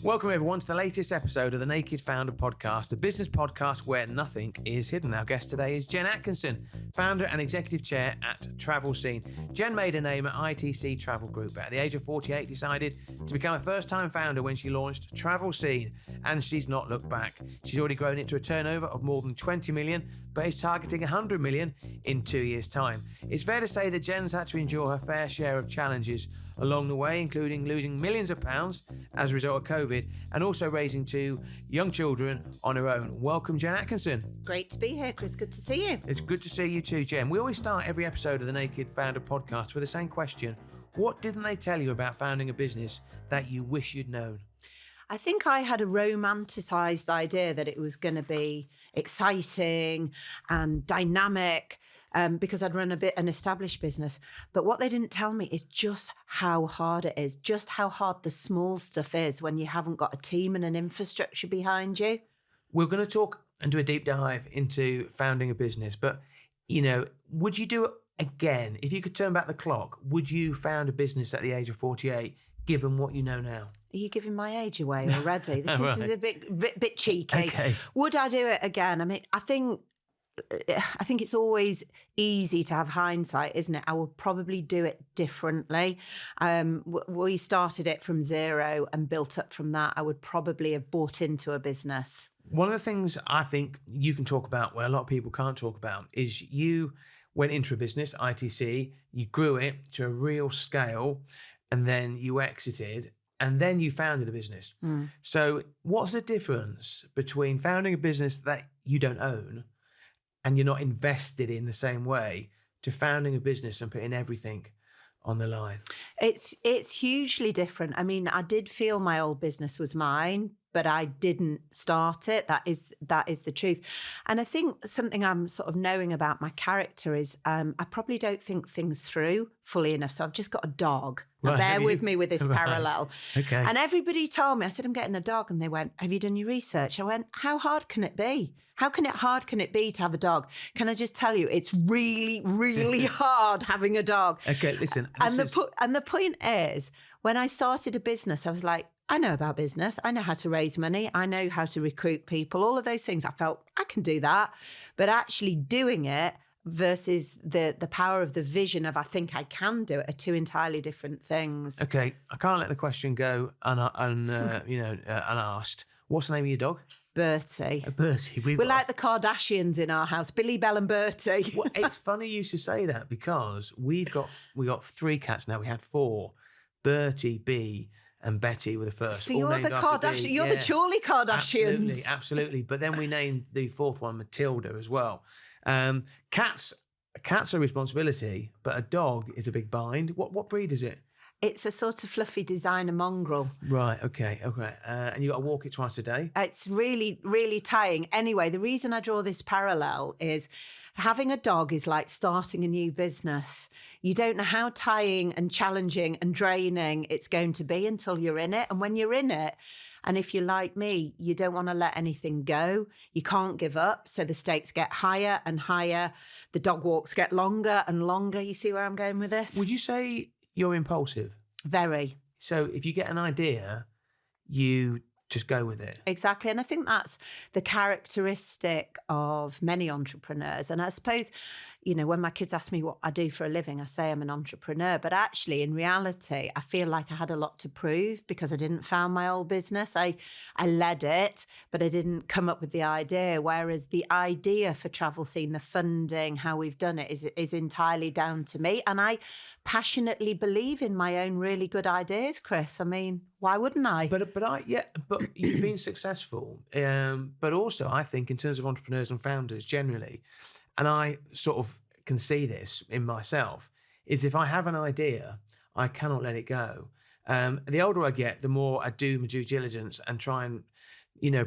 Welcome everyone to the latest episode of the Naked Founder podcast, the business podcast where nothing is hidden. Our guest today is Jen Atkinson, founder and executive chair at Travel Scene. Jen made a name at ITC Travel Group. At the age of 48, decided to become a first-time founder when she launched Travel Scene, and she's not looked back. She's already grown it to a turnover of more than 20 million, but is targeting 100 million in 2 years' time. It's fair to say that Jen's had to endure her fair share of challenges along the way, including losing millions of pounds as a result of COVID and also raising 2 young children on her own. Welcome, Jen Atkinson. Great to be here, Chris. Good to see you. It's good to see you too, Jen. We always start every episode of the Naked Founder podcast with the same question. What didn't they tell you about founding a business that you wish you'd known? I think I had a romanticised idea that it was going to be exciting and dynamic because I'd run an established business. But what they didn't tell me is just how hard it is, just how hard the small stuff is when you haven't got a team and an infrastructure behind you. We're going to talk and do a deep dive into founding a business. But, you know, would you do it again? If you could turn back the clock, would you found a business at the age of 48, given what you know now? Are you giving my age away already? This Right. is a bit cheeky. Okay. Would I do it again? I mean, I think it's always easy to have hindsight, isn't it? I would probably do it differently. We started it from zero and built up from that. I would probably have bought into a business. One of the things I think you can talk about, where a lot of people can't talk about, is you went into a business, ITC, you grew it to a real scale, and then you exited, and then you founded a business. So what's the difference between founding a business that you don't own and you're not invested in the same way to founding a business and putting everything on the line? It's hugely different. I mean, I did feel my old business was mine, but I didn't start it. That is the truth. And I think something I'm sort of knowing about my character is I probably don't think things through fully enough. So I've just got a dog. Now, Right. bear with me with this parallel. Okay. And everybody told me, I said, I'm getting a dog. And they went, have you done your research? I went, how hard can it be? How hard can it be to have a dog? Can I just tell you, it's really, really hard having a dog. Okay, listen. And the point is, when I started a business, I was like, I know about business. I know how to raise money. I know how to recruit people, all of those things. I felt I can do that. But actually doing it versus the power of the vision of I think I can do it are two entirely different things. Okay, I can't let the question go unasked. What's the name of your dog? Bertie. Bertie. We're like the Kardashians in our house, Billy, Belle and Bertie. Well, it's funny you should say that because we got 3 cats now. We had 4. Bertie, B, and Betty were the first. So you're the Kardashian. You're the Chorley Kardashians. Absolutely. But then we named the 4th one Matilda as well. Cats are a responsibility, but a dog is a big bind. What breed is it? It's a sort of fluffy designer mongrel. Right. Okay. And you got to walk it twice a day. It's really, really tiring. Anyway, the reason I draw this parallel is having a dog is like starting a new business. You don't know how tiring and challenging and draining it's going to be until you're in it. And when you're in it, and if you're like me, you don't want to let anything go. You can't give up. So the stakes get higher and higher. The dog walks get longer and longer. You see where I'm going with this? Would you say you're impulsive? Very. So if you get an idea, you just go with it. Exactly. And I think that's the characteristic of many entrepreneurs. And I suppose, you know, when my kids ask me what I do for a living, I say I'm an entrepreneur. But actually, in reality, I feel like I had a lot to prove because I didn't found my old business. I led it, but I didn't come up with the idea. Whereas the idea for Travel Scene, the funding, how we've done it is entirely down to me. And I passionately believe in my own really good ideas, Chris. I mean, why wouldn't I? But you've been successful. But also, I think in terms of entrepreneurs and founders generally, and I sort of can see this in myself, is if I have an idea, I cannot let it go. The older I get, the more I do my due diligence and try and,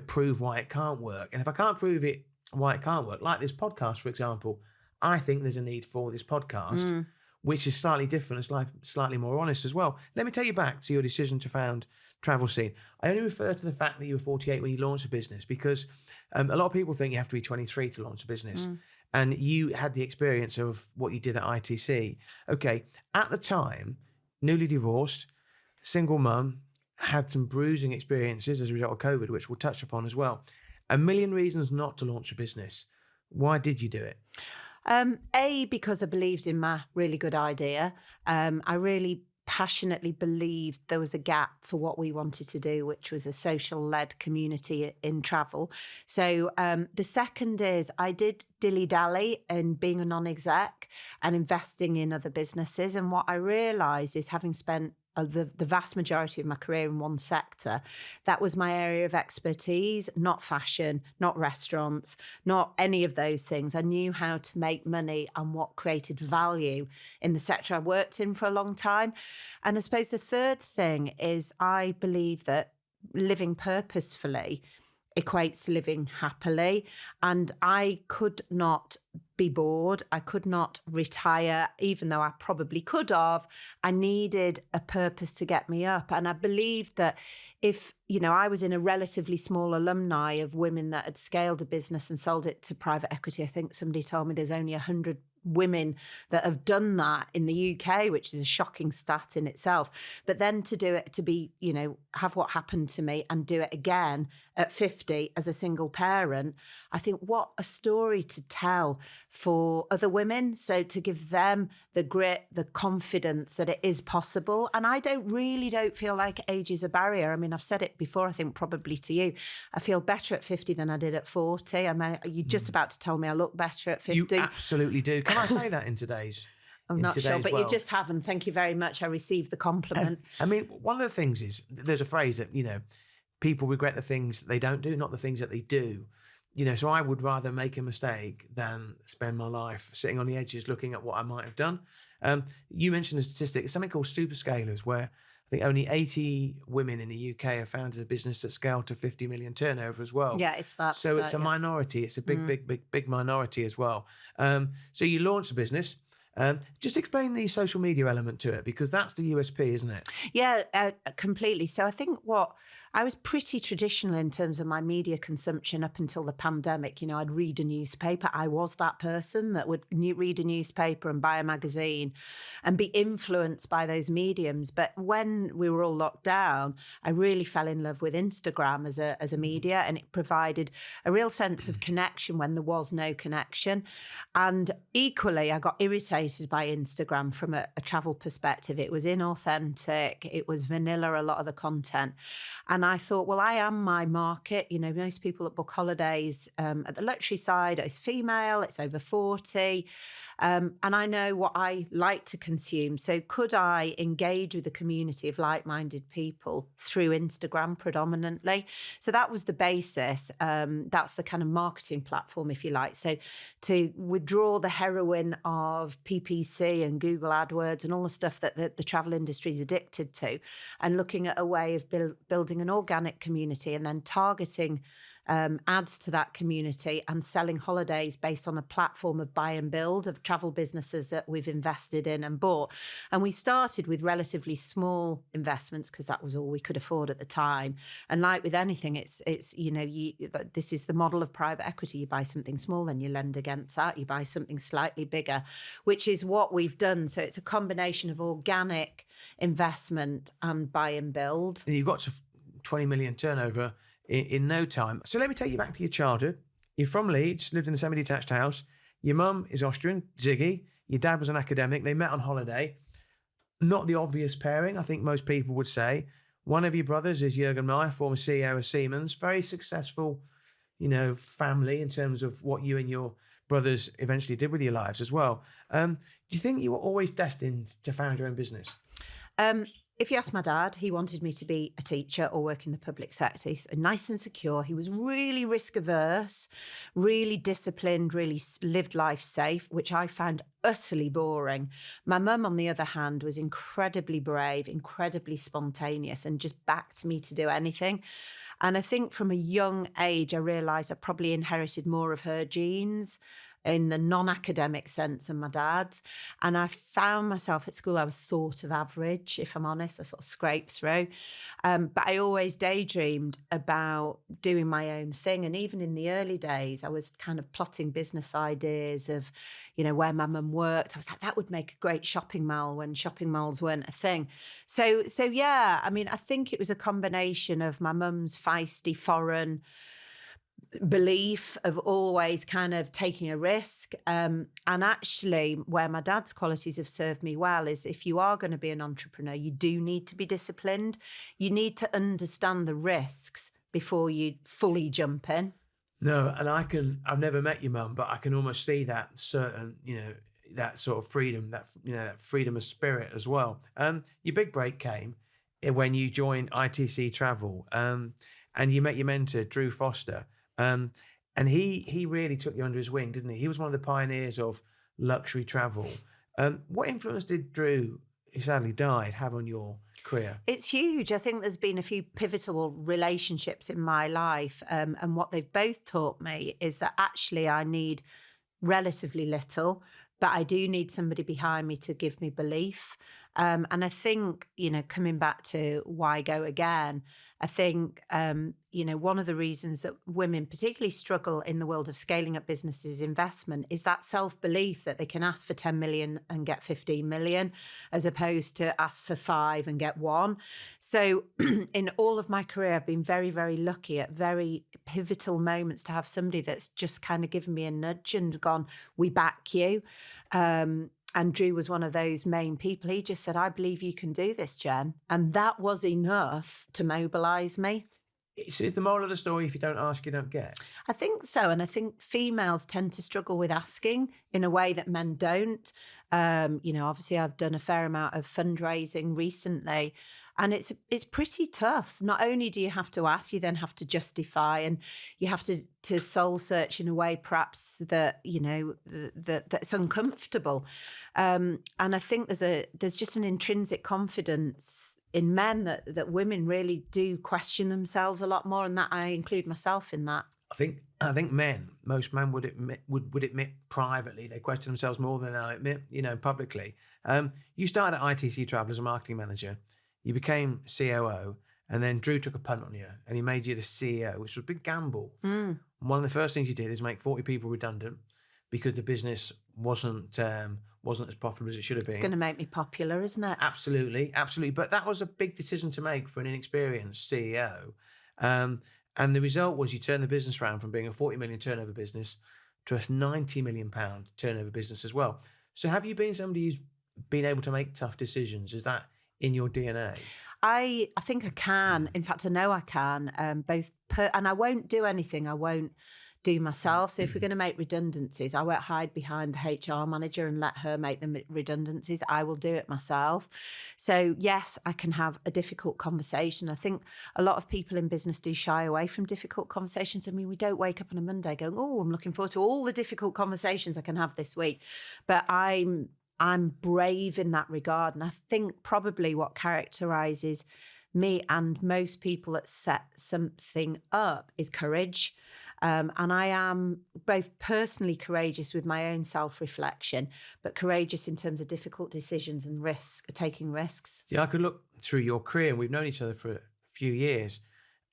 prove why it can't work. And if I can't prove why it can't work, like this podcast, for example, I think there's a need for this podcast, which is slightly different and slightly more honest as well. Let me take you back to your decision to found Travel Scene. I only refer to the fact that you were 48 when you launched a business because a lot of people think you have to be 23 to launch a business. And you had the experience of what you did at ITC. Okay, at the time, newly divorced, single mum, had some bruising experiences as a result of COVID, which we'll touch upon as well. A million reasons not to launch a business. Why did you do it? Because I believed in my really good idea. I really passionately believed there was a gap for what we wanted to do, which was a social-led community in travel. So the second is I did dilly-dally in being a non-exec and investing in other businesses. And what I realised is, having spent the vast majority of my career in one sector, that was my area of expertise, not fashion, not restaurants, not any of those things. I knew how to make money and what created value in the sector I worked in for a long time. And I suppose the third thing is I believe that living purposefully equates to living happily. And I could not be bored. I could not retire, even though I probably could have. I needed a purpose to get me up. And I believed that if, I was in a relatively small alumni of women that had scaled a business and sold it to private equity. I think somebody told me there's only 100 women that have done that in the UK, which is a shocking stat in itself. But then to do it, to be, have what happened to me and do it again at 50 as a single parent, I think what a story to tell for other women. So to give them the grit, the confidence that it is possible. And I don't feel like age is a barrier. I mean, I've said it before, I think probably to you. I feel better at 50 than I did at 40. I mean, you're just about to tell me I look better at 50. You absolutely do. Can I say that in today's? I'm not sure, but you just haven't. Thank you very much. I received the compliment. I mean, one of the things is, there's a phrase that, people regret the things they don't do, not the things that they do. So I would rather make a mistake than spend my life sitting on the edges looking at what I might have done. You mentioned a statistic. It's something called Superscalers, where I think only 80 women in the UK have founded a business that scaled to 50 million turnover as well. Yeah, it's that. So it's a minority. It's a big minority as well. So you launched a business. Just explain the social media element to it, because that's the USP, isn't it? Yeah, completely. So I think I was pretty traditional in terms of my media consumption up until the pandemic. I'd read a newspaper. I was that person that would read a newspaper and buy a magazine and be influenced by those mediums. But when we were all locked down, I really fell in love with Instagram as a media, and it provided a real sense of connection when there was no connection. And equally, I got irritated by Instagram from a travel perspective. It was inauthentic. It was vanilla, a lot of the content. And I thought, well, I am my market. Most people that book holidays at the luxury side, it's female, it's over 40. And I know what I like to consume. So could I engage with a community of like-minded people through Instagram predominantly? So that was the basis. That's the kind of marketing platform, if you like. So to withdraw the heroin of PPC and Google AdWords and all the stuff that the travel industry is addicted to, and looking at a way of building an organic community and then targeting ads to that community and selling holidays based on a platform of buy and build of travel businesses that we've invested in and bought. And we started with relatively small investments because that was all we could afford at the time. And like with anything, it's this is the model of private equity. You buy something small, then you lend against that. You buy something slightly bigger, which is what we've done. So it's a combination of organic investment and buy and build. And you've got to 20 million turnover in no time. So let me take you back to your childhood. You're from Leeds, lived in a semi-detached house. Your mum is Austrian, Ziggy. Your dad was an academic. They met on holiday. Not the obvious pairing, I think most people would say. One of your brothers is Jürgen Meyer, former CEO of Siemens. Very successful, family in terms of what you and your brothers eventually did with your lives as well. Do you think you were always destined to found your own business? If you ask my dad, he wanted me to be a teacher or work in the public sector. He's nice and secure. He was really risk averse, really disciplined, really lived life safe, which I found utterly boring. My mum, on the other hand, was incredibly brave, incredibly spontaneous, and just backed me to do anything. And I think from a young age, I realised I probably inherited more of her genes in the non-academic sense than my dad's. And I found myself at school, I was sort of average, if I'm honest. I sort of scraped through. But I always daydreamed about doing my own thing. And even in the early days, I was kind of plotting business ideas of, where my mum worked. I was like, that would make a great shopping mall when shopping malls weren't a thing. So yeah, I mean, I think it was a combination of my mum's feisty foreign belief of always kind of taking a risk. And actually, where my dad's qualities have served me well is if you are going to be an entrepreneur, you do need to be disciplined. You need to understand the risks before you fully jump in. No, and I've never met your mum, but I can almost see that certain, that sort of freedom, that freedom of spirit as well. Your big break came when you joined ITC Travel, and you met your mentor, Drew Foster. And he really took you under his wing, didn't he? He was one of the pioneers of luxury travel. What influence did Drew, who sadly died, have on your career? It's huge. I think there's been a few pivotal relationships in my life. And what they've both taught me is that actually I need relatively little, but I do need somebody behind me to give me belief. And I think, coming back to why go again, I think, one of the reasons that women particularly struggle in the world of scaling up businesses investment is that self-belief that they can ask for 10 million and get 15 million, as opposed to ask for 5 and get 1. So in all of my career, I've been very, very lucky at very pivotal moments to have somebody that's just kind of given me a nudge and gone, we back you. And Drew was one of those main people. He just said, I believe you can do this, Jen. And that was enough to mobilise me. Is the moral of the story, if you don't ask, you don't get? I think so. And I think females tend to struggle with asking in a way that men don't. Obviously, I've done a fair amount of fundraising recently. And it's pretty tough. Not only do you have to ask, you then have to justify, and you have to soul search in a way perhaps that, that's uncomfortable. And I think there's just an intrinsic confidence in men that women really do question themselves a lot more, and that I include myself in that. I think most men would admit privately they question themselves more than they'll admit, publicly. You started at ITC Travel as a marketing manager. You became COO, and then Drew took a punt on you and he made you the CEO, which was a big gamble. One of the first things you did is make 40 people redundant because the business wasn't as profitable as it should have been. It's going to make me popular, isn't it? Absolutely. But that was a big decision to make for an inexperienced CEO. And the result was you turned the business around from being a 40 million turnover business to a 90 million pound turnover business as well. So have you been somebody who's been able to make tough decisions? Is that in your DNA? I think I can. In fact, I know I can. And I won't do anything I won't do myself. So if we're going to make redundancies, I won't hide behind the HR manager and let her make the redundancies. I will do it myself. So yes, I can have a difficult conversation. I think a lot of people in business do shy away from difficult conversations. I mean, we don't wake up on a Monday going, oh, I'm looking forward to all the difficult conversations I can have this week. But I'm brave in that regard. And I think probably what characterises me and most people that set something up is courage. And I am both personally courageous with my own self-reflection, but courageous in terms of difficult decisions and taking risks. See, I could look through your career, and we've known each other for a few years.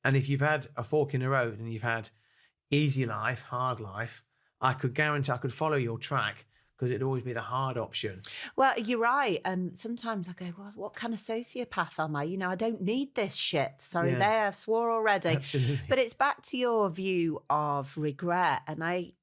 And if you've had a fork in the road and you've had easy life, hard life, I could guarantee I could follow your track, because it'd always be the hard option. Well, you're right. And sometimes I go, well, what kind of sociopath am I? I don't need this shit. Sorry, there, I swore already. Absolutely. But it's back to your view of regret. And I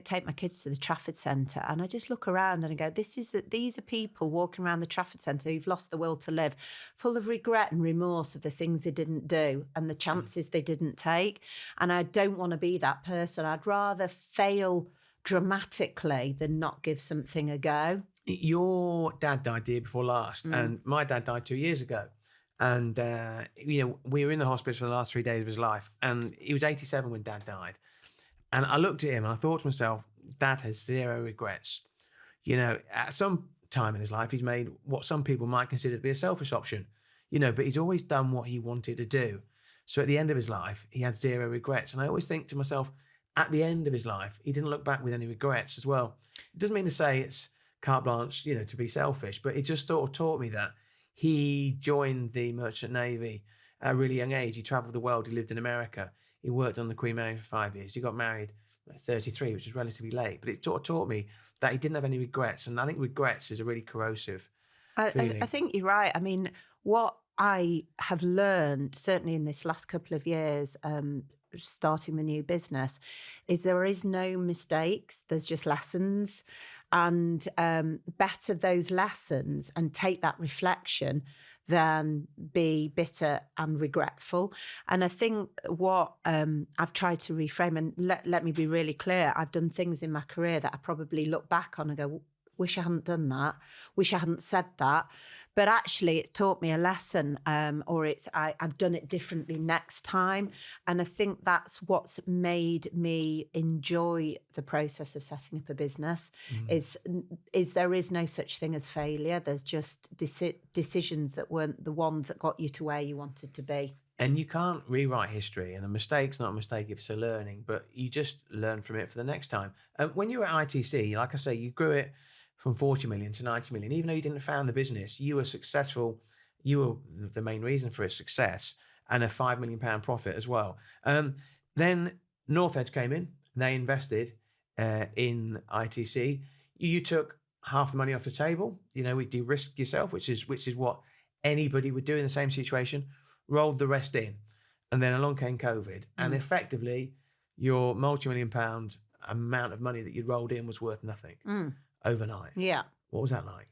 take my kids to the Trafford Centre and I just look around and I go, these are people walking around the Trafford Centre who've lost the will to live, full of regret and remorse of the things they didn't do and the chances they didn't take. And I don't want to be that person. I'd rather fail dramatically than not give something a go. Your dad died the year before last, and my dad died 2 years ago. And, we were in the hospital for the last 3 days of his life, and he was 87 when Dad died. And I looked at him and I thought to myself, Dad has zero regrets. At some time in his life, he's made what some people might consider to be a selfish option, but he's always done what he wanted to do. So at the end of his life, he had zero regrets. And I always think to myself, at the end of his life, he didn't look back with any regrets as well. It doesn't mean to say it's carte blanche, to be selfish, but it just sort of taught me that he joined the Merchant Navy at a really young age. He travelled the world. He lived in America. He worked on the Queen Mary for 5 years. He got married at 33, which is relatively late. But it sort of taught me that he didn't have any regrets. And I think regrets is a really corrosive feeling. I think you're right. I mean, what I have learned, certainly in this last couple of years, starting the new business, is there is no mistakes. There's just lessons. And better those lessons and take that reflection than be bitter and regretful. And I think what I've tried to reframe, and let me be really clear, I've done things in my career that I probably look back on and go, wish I hadn't done that, wish I hadn't said that. But actually, it's taught me a lesson, or I've done it differently next time. And I think that's what's made me enjoy the process of setting up a business. Is there is no such thing as failure. There's just decisions that weren't the ones that got you to where you wanted to be. And you can't rewrite history, and a mistake's not a mistake if it's a learning, but you just learn from it for the next time. When you were at ITC, like I say, you grew it from 40 million to 90 million. Even though you didn't found the business, you were successful. You were the main reason for its success, and a £5 million profit as well. Then North Edge came in. They invested in ITC. You took half the money off the table. We de-risked yourself, which is what anybody would do in the same situation. Rolled the rest in, and then along came COVID, and effectively, your multi-million pound amount of money that you'd rolled in was worth nothing. Overnight. Yeah. What was that like?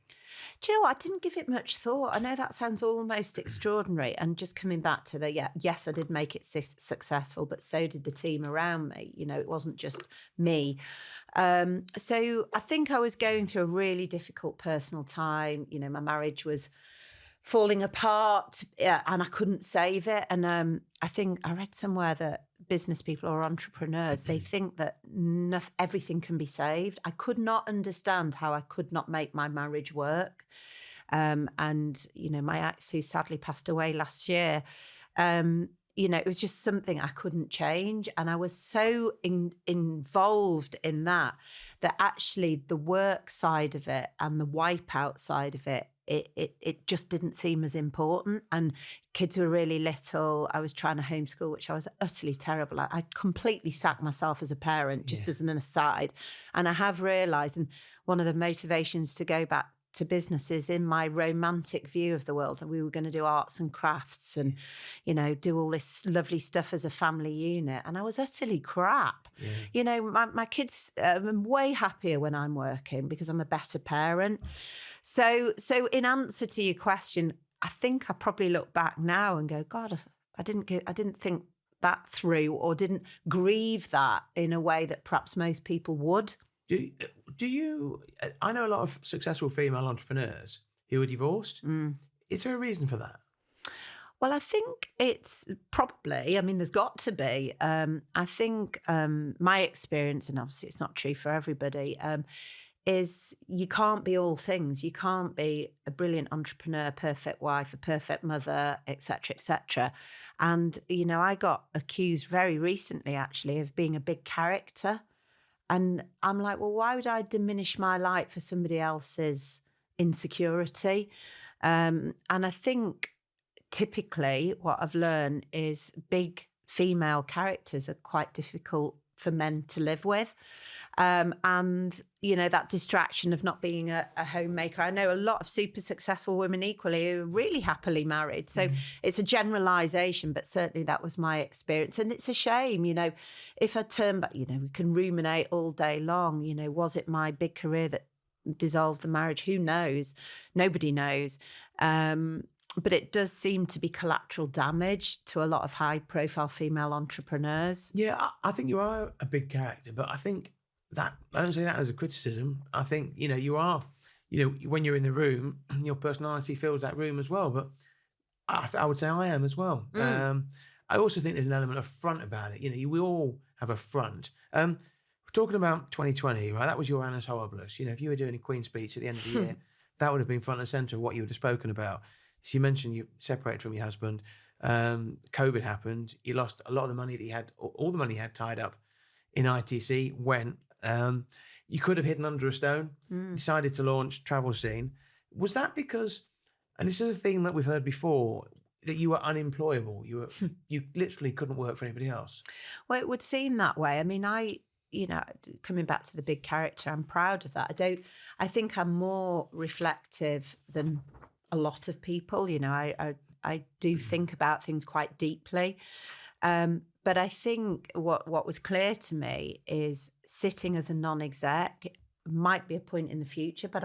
Do you know what? I didn't give it much thought. I know that sounds almost extraordinary. And just coming back to yes, I did make it successful, but so did the team around me. It wasn't just me. So I think I was going through a really difficult personal time. My marriage was falling apart, and I couldn't save it. And I think I read somewhere that business people or entrepreneurs, they think that everything can be saved. I could not understand how I could not make my marriage work. And my ex, who sadly passed away last year, it was just something I couldn't change. And I was so involved in that actually the work side of it and the wipeout side of it, it just didn't seem as important. And kids were really little. I was trying to homeschool, which I was utterly terrible at. I completely sacked myself as a parent, just as an aside. And I have realised, and one of the motivations to go back to businesses in my romantic view of the world, and we were going to do arts and crafts and do all this lovely stuff as a family unit, and I was utterly crap. My kids are way happier when I'm working because I'm a better parent. So in answer to your question, I think I probably look back now and go, God, I didn't think that through, or didn't grieve that in a way that perhaps most people would. Do you? I know a lot of successful female entrepreneurs who are divorced. Is there a reason for that? Well, I think it's probably, there's got to be. I think my experience, and obviously it's not true for everybody, is you can't be all things. You can't be a brilliant entrepreneur, perfect wife, a perfect mother, etc., etc. And, I got accused very recently, actually, of being a big character. And I'm like, well, why would I diminish my light for somebody else's insecurity? And I think typically what I've learned is big female characters are quite difficult for men to live with. And, that distraction of not being a homemaker. I know a lot of super successful women equally who are really happily married. So it's a generalisation, but certainly that was my experience. And it's a shame, if I turn back, we can ruminate all day long, was it my big career that dissolved the marriage? Who knows? Nobody knows. But it does seem to be collateral damage to a lot of high-profile female entrepreneurs. Yeah, I think you are a big character, but I think that, I don't say that as a criticism. I think, you are, when you're in the room, your personality fills that room as well. But I would say I am as well. I also think there's an element of front about it. We all have a front. We're talking about 2020, right? That was your annus horribilis. If you were doing a Queen's speech at the end of the year, that would have been front and centre of what you would have spoken about. So you mentioned you separated from your husband. COVID happened. You lost a lot of the money that you had, all the money you had tied up in ITC went. You could have hidden under a stone, decided to launch Travel Scene. Was that because, and this is a thing that we've heard before, that you were unemployable? You literally couldn't work for anybody else? Well, it would seem that way. I mean, coming back to the big character, I'm proud of that. I think I'm more reflective than a lot of people. I do think about things quite deeply. But I think what was clear to me is sitting as a non-exec might be a point in the future, but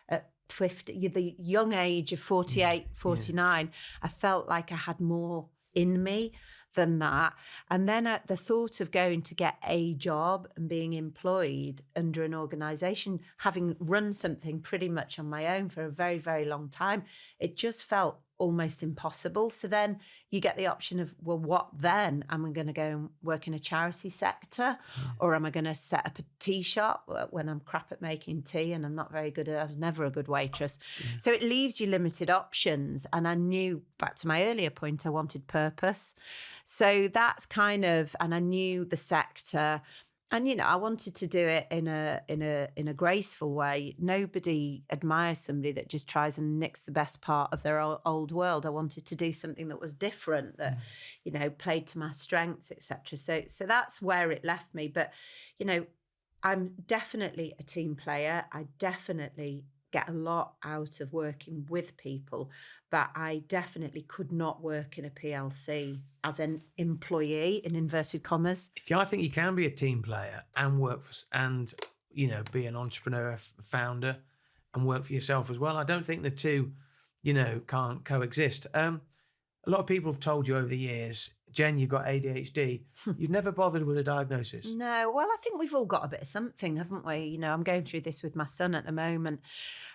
at 50, the young age of 48, 49, I felt like I had more in me than that. And then the thought of going to get a job and being employed under an organisation, having run something pretty much on my own for a very, very long time, it just felt almost impossible. So then you get the option of, well, what then? Am I going to go and work in a charity sector? Or am I going to set up a tea shop when I'm crap at making tea and I'm not very good at it? I was never a good waitress. So it leaves you limited options. And I knew, back to my earlier point, I wanted purpose. So that's kind of, and I knew the sector. And, I wanted to do it in a graceful way. Nobody admires somebody that just tries and nicks the best part of their old world. I wanted to do something that was different, that, played to my strengths, etc. So that's where it left me. But, I'm definitely a team player. I definitely get a lot out of working with people, but I definitely could not work in a PLC as an employee, in inverted commas. Yeah, I think you can be a team player and work for, and be an entrepreneur, founder, and work for yourself as well. I don't think the two, can't coexist. A lot of people have told you over the years, Jen, you've got ADHD. You've never bothered with a diagnosis. No, well, I think we've all got a bit of something, haven't we? I'm going through this with my son at the moment,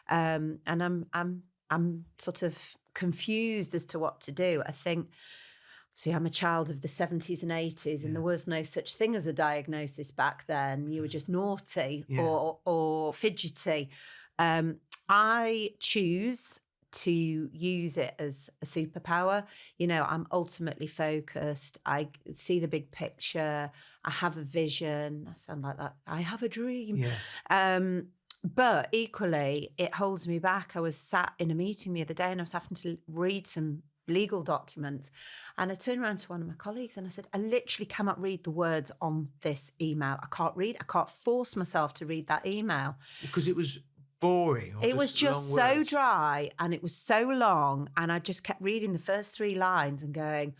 and I'm sort of confused as to what to do. I think, see, I'm a child of the 70s and 80s, and there was no such thing as a diagnosis back then. You were just naughty or fidgety. I choose to use it as a superpower. I'm ultimately focused. I see the big picture. I have a vision. I sound like that. I have a dream. Yeah. But equally, it holds me back. I was sat in a meeting the other day and I was having to read some legal documents. And I turned around to one of my colleagues and I said, I literally cannot read the words on this email. I can't force myself to read that email. Because it was boring. It was just so dry and it was so long. And I just kept reading the first 3 lines and going,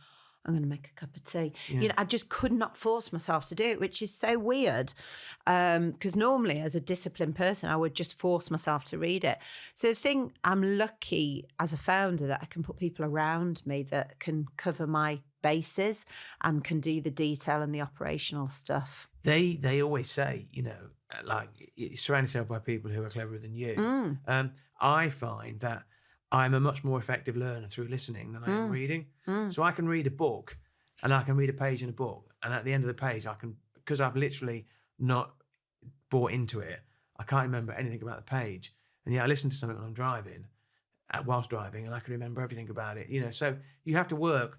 I'm going to make a cup of tea. I just could not force myself to do it, which is so weird. Because normally as a disciplined person, I would just force myself to read it. So I think I'm lucky as a founder that I can put people around me that can cover my bases and can do the detail and the operational stuff. They always say, like, you surround yourself by people who are cleverer than you. I find that I'm a much more effective learner through listening than I am reading. So I can read a book and I can read a page in a book. And at the end of the page, because I've literally not bought into it, I can't remember anything about the page. And I listen to something when I'm driving, whilst driving, and I can remember everything about it. So you have to work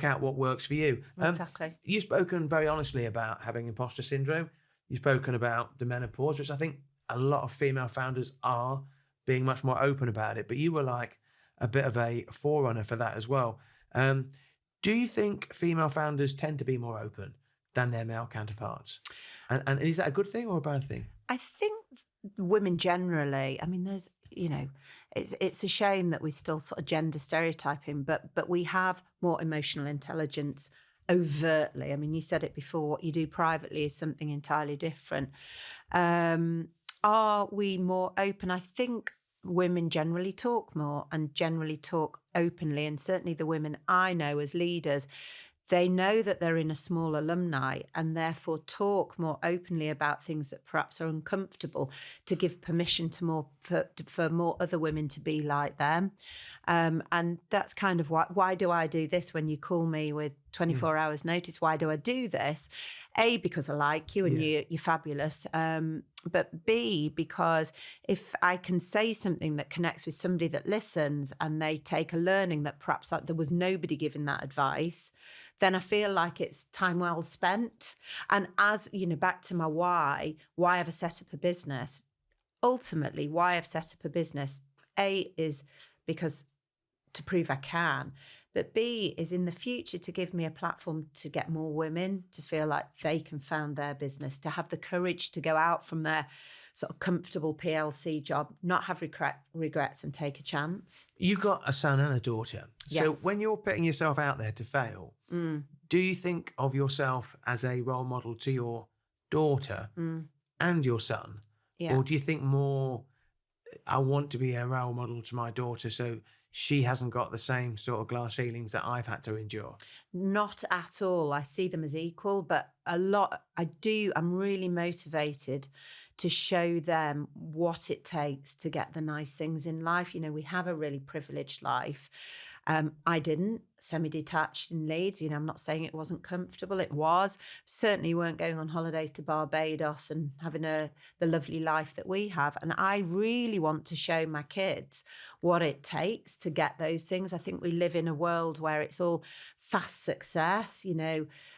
out what works for you. Exactly. You've spoken very honestly about having imposter syndrome. You've spoken about the menopause, which I think a lot of female founders are being much more open about it, but you were like a bit of a forerunner for that as well. Do you think female founders tend to be more open than their male counterparts? And is that a good thing or a bad thing? I think women generally, I mean, there's, it's a shame that we still sort of gender stereotyping, but we have more emotional intelligence overtly. I mean, you said it before, what you do privately is something entirely different. Are we more open? I think women generally talk more and generally talk openly. And certainly the women I know as leaders, they know that they're in a small alumni and therefore talk more openly about things that perhaps are uncomfortable, to give permission to for more other women to be like them. And that's kind of why do I do this when you call me with 24 hours notice? Why do I do this? A, because I like you and you're fabulous. But B, because if I can say something that connects with somebody that listens and they take a learning that perhaps there was nobody giving that advice, then I feel like it's time well spent. And as, back to my why have I set up a business? Ultimately, why I've set up a business, A, is because to prove I can, but B is in the future to give me a platform to get more women to feel like they can found their business, to have the courage to go out from their sort of comfortable PLC job, not have regrets and take a chance. You've got a son and a daughter. So Yes. when you're putting yourself out there to fail, do you think of yourself as a role model to your daughter and your son? Yeah. Or do you think more, I want to be a role model to my daughter so she hasn't got the same sort of glass ceilings that I've had to endure? Not at all. I see them as equal, but I'm really motivated to show them what it takes to get the nice things in life. We have a really privileged life. I didn't, semi-detached in Leeds. I'm not saying it wasn't comfortable. It was. Certainly weren't going on holidays to Barbados and having the lovely life that we have. And I really want to show my kids what it takes to get those things. I think we live in a world where it's all fast success.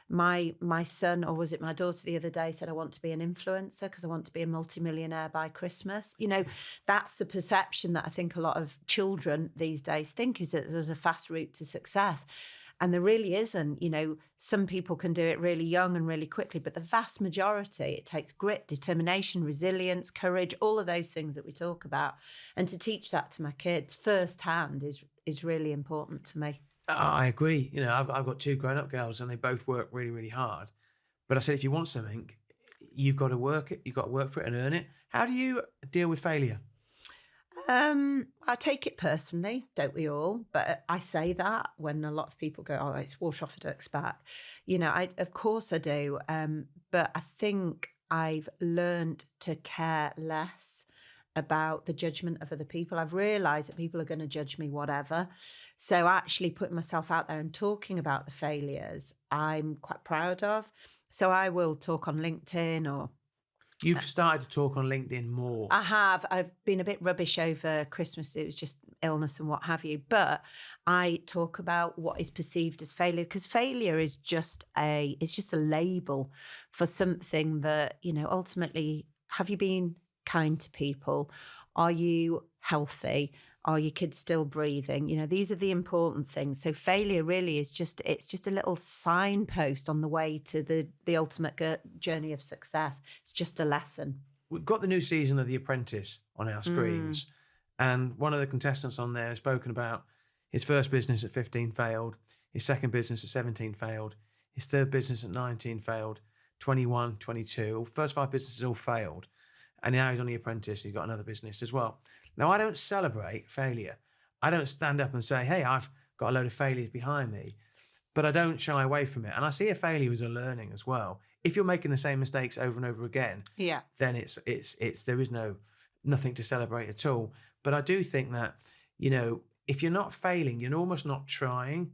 My son, or was it my daughter the other day, said, I want to be an influencer because I want to be a multimillionaire by Christmas. That's the perception that I think a lot of children these days think, is that there's a fast route to success. And there really isn't. Some people can do it really young and really quickly, but the vast majority, it takes grit, determination, resilience, courage, all of those things that we talk about. And to teach that to my kids firsthand is really important to me. I agree. I've got 2 grown-up girls and they both work really, really hard. But I said, if you want something, you've got to work it. You've got to work for it and earn it. How do you deal with failure? I take it personally, don't we all? But I say that when a lot of people go, oh, it's water off a duck's back. Of course I do. But I think I've learned to care less about the judgment of other people. I've realised that people are going to judge me whatever. So actually putting myself out there and talking about the failures, I'm quite proud of. So I will talk on LinkedIn or... You've started to talk on LinkedIn more. I have. I've been a bit rubbish over Christmas. It was just illness and what have you. But I talk about what is perceived as failure, because failure is just a label for something that, ultimately, have you been kind to people? Are you healthy? Are your kids still breathing? These are the important things. So failure really is just a little signpost on the way to the ultimate journey of success. It's just a lesson. We've got the new season of The Apprentice on our screens. And one of the contestants on there has spoken about his first business at 15 failed, his second business at 17 failed, his third business at 19 failed, 21, 22, first 5 businesses all failed. And now he's on The Apprentice. He's got another business as well. Now, I don't celebrate failure. I don't stand up and say, hey, I've got a load of failures behind me, but I don't shy away from it. And I see a failure as a learning as well. If you're making the same mistakes over and over again, then there is nothing to celebrate at all. But I do think that, if you're not failing, you're almost not trying.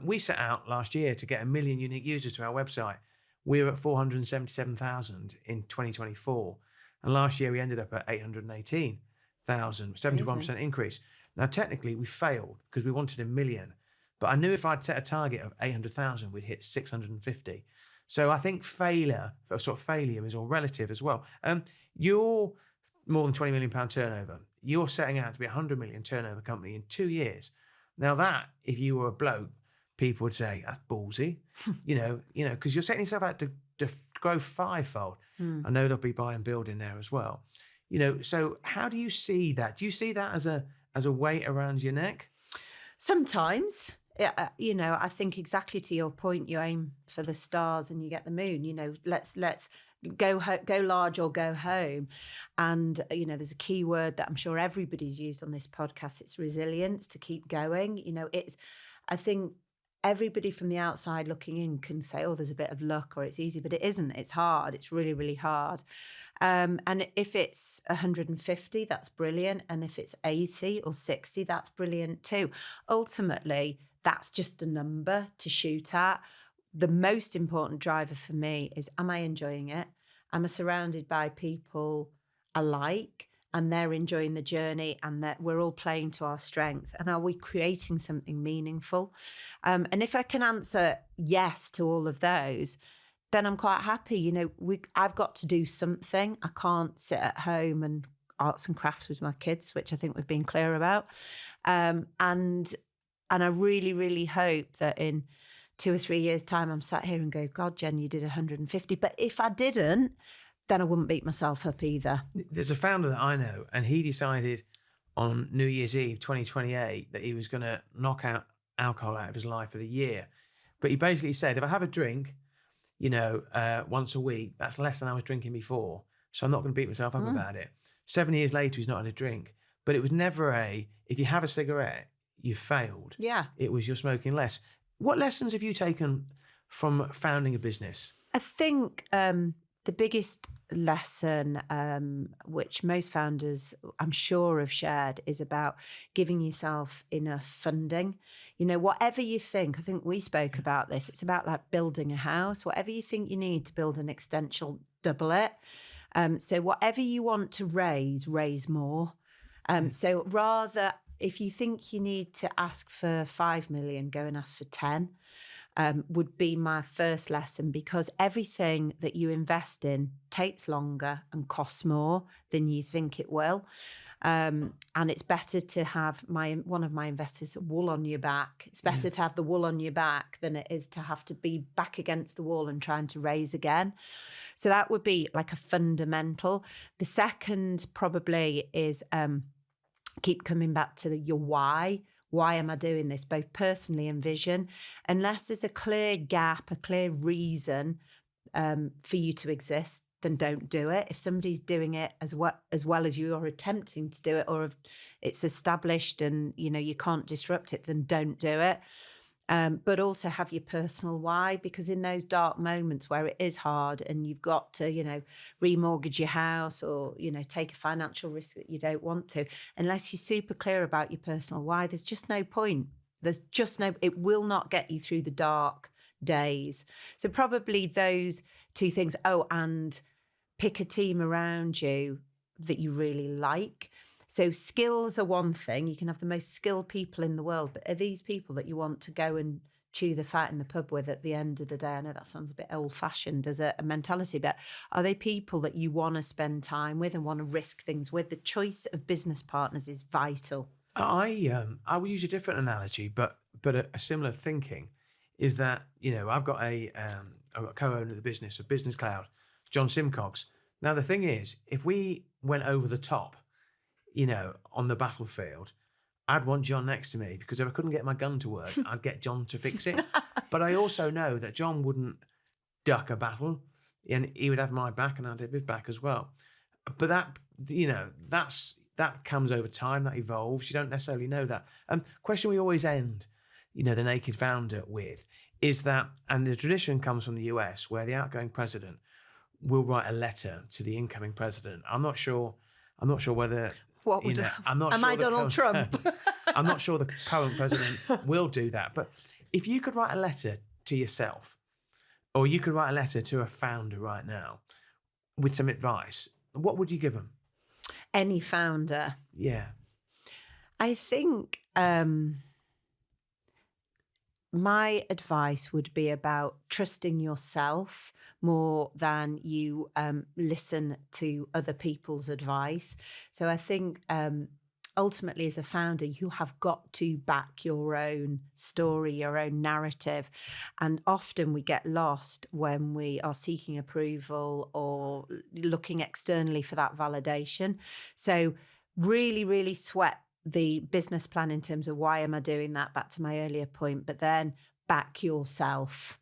We set out last year to get 1 million unique users to our website. We were at 477,000 in 2024. And last year we ended up at 818,000, 71% increase. Now, technically we failed because we wanted 1 million, but I knew if I'd set a target of 800,000, we'd hit 650. So I think failure is all relative as well. You're more than £20 million turnover. You're setting out to be a 100 million turnover company in 2 years. Now that, if you were a bloke, people would say that's ballsy, because you're setting yourself out to grow 5-fold. I know there'll be buy and build in there as well. So how do you see that? Do you see that as a weight around your neck? Sometimes, I think exactly to your point, you aim for the stars and you get the moon. Let's go large or go home. And, there's a key word that I'm sure everybody's used on this podcast. It's resilience, to keep going. I think everybody from the outside looking in can say, oh, there's a bit of luck or it's easy, but it isn't. It's hard. It's really, really hard. And if it's 150, that's brilliant. And if it's 80 or 60, that's brilliant too. Ultimately, that's just a number to shoot at. The most important driver for me is, am I enjoying it? Am I surrounded by people I like and they're enjoying the journey and that we're all playing to our strengths? And are we creating something meaningful? And if I can answer yes to all of those, then I'm quite happy. You know, I've got to do something. I can't sit at home and arts and crafts with my kids, which I think we've been clear about. And I really, really hope that in 2 or 3 years' time, I'm sat here and go, God, Jen, you did 150. But if I didn't, then I wouldn't beat myself up either. There's a founder that I know, and he decided on New Year's Eve 2028 that he was going to knock out alcohol out of his life for the year. But he basically said, if I have a drink, once a week, that's less than I was drinking before. So I'm not going to beat myself up about it. 7 years later, he's not had a drink. But it was never if you have a cigarette, you've failed. Yeah. It was you're smoking less. What lessons have you taken from founding a business? I think the biggest lesson, which most founders, I'm sure, have shared, is about giving yourself enough funding. You know, whatever you think, I think we spoke about this, it's about like building a house. Whatever you think you need to build an extension, double it. So whatever you want to raise more. So rather, if you think you need to ask for 5 million, go and ask for 10, would be my first lesson, because everything that you invest in takes longer and costs more than you think it will. And it's better to have one of my investors wool on your back. It's better to have the wool on your back than it is to have to be back against the wall and trying to raise again. So that would be like a fundamental. The second probably is keep coming back to your why. Why am I doing this, both personally and vision? Unless there's a clear gap, a clear reason for you to exist, then don't do it. If somebody's doing it as well as you are attempting to do it, or if it's established and you can't disrupt it, then don't do it. But also have your personal why, because in those dark moments where it is hard and you've got to, remortgage your house or, take a financial risk that you don't want to, unless you're super clear about your personal why, there's just no point. It will not get you through the dark days. So probably those two things. Oh, and pick a team around you that you really like. So skills are one thing. You can have the most skilled people in the world, but are these people that you want to go and chew the fat in the pub with at the end of the day? I know that sounds a bit old-fashioned as a mentality, but are they people that you want to spend time with and want to risk things with? The choice of business partners is vital. I would use a different analogy, but a similar thinking is that I've got a co-owner of the business of Business Cloud, John Simcox. Now the thing is, if we went over the top, on the battlefield, I'd want John next to me, because if I couldn't get my gun to work, I'd get John to fix it. But I also know that John wouldn't duck a battle, and he would have my back and I'd have his back as well. But that comes over time, that evolves. You don't necessarily know that. Question we always end, the Naked Founder with is that, and the tradition comes from the US, where the outgoing president will write a letter to the incoming president. I'm not sure whether... What would I'm not am sure I Donald Trump? I'm not sure the current president will do that. But if you could write a letter to yourself, or you could write a letter to a founder right now with some advice, what would you give them? Any founder? Yeah. I think my advice would be about trusting yourself more than you listen to other people's advice. So I think ultimately as a founder, you have got to back your own story, your own narrative. And often we get lost when we are seeking approval or looking externally for that validation. So really, really sweat the business plan in terms of why am I doing that, back to my earlier point, but then back yourself.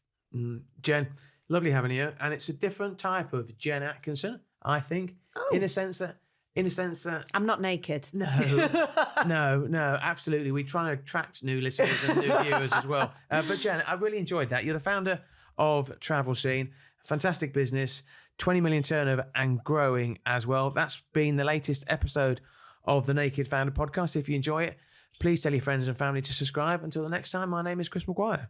Jen, lovely having you. And it's a different type of Jen Atkinson, I think, in a sense that I'm not naked. No, absolutely. We try to attract new listeners and new viewers as well. But Jen, I really enjoyed that. You're the founder of Travel Scene, fantastic business, 20 million turnover and growing as well. That's been the latest episode of the Naked Founder podcast. If you enjoy it, please tell your friends and family to subscribe. Until the next time, my name is Chris Maguire.